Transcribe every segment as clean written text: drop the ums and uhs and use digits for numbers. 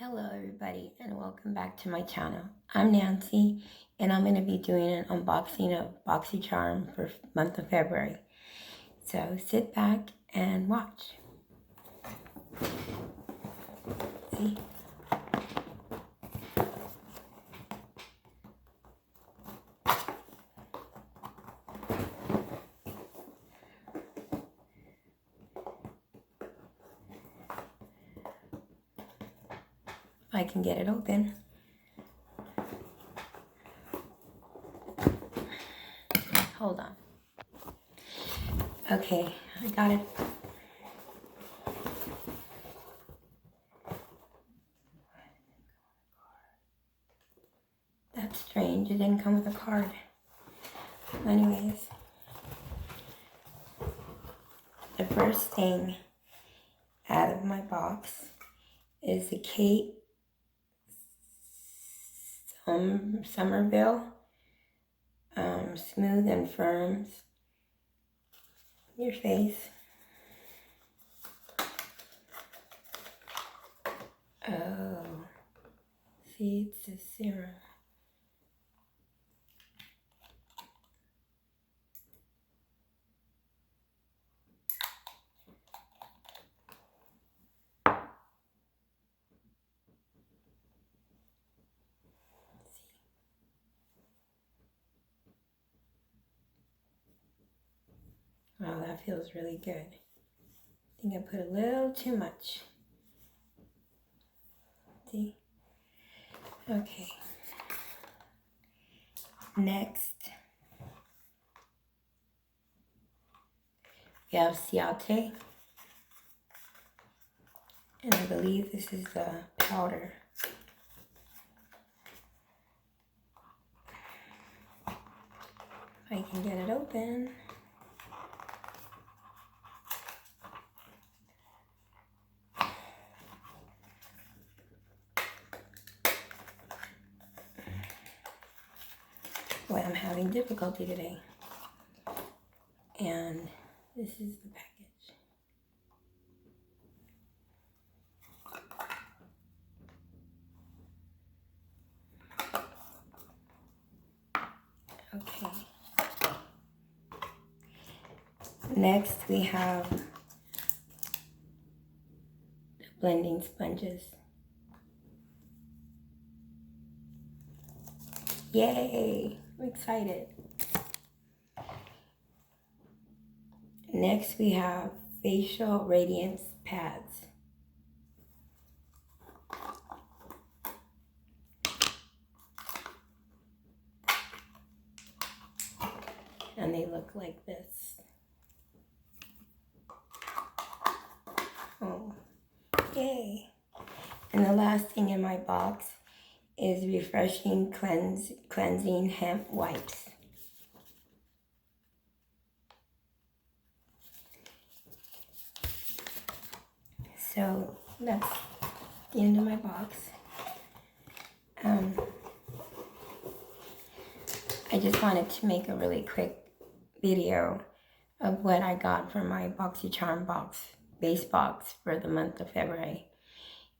Hello everybody and welcome back to my channel. I'm Nancy and I'm going to be doing an unboxing of Boxycharm for month of February. So sit back and watch. See? If I can get it open. Hold on. Okay, I got it. That's strange, it didn't come with a card. Anyways, the first thing out of my box is the Kate Somerville Smooth and Firms Your Face. Oh, see, it's a serum. Wow, that feels really good. I think I put a little too much. See? Okay. Next, we have Ciate. And I believe this is the powder. If I can get it open. Boy, I'm having difficulty today. And this is the package. Okay. Next we have the blending sponges. Yay! I'm excited. Next we have facial radiance pads. And they look like this. Oh, yay! And the last thing in my box is refreshing cleansing hemp wipes. So that's the end of my box. I just wanted to make a really quick video of what I got from my Boxycharm base box for the month of February.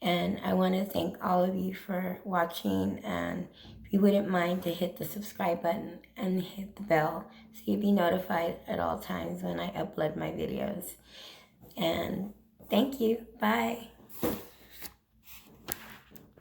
And I want to thank all of you for watching, and if you wouldn't mind to hit the subscribe button and hit the bell so you'll be notified at all times when I upload my videos. And thank you. Bye.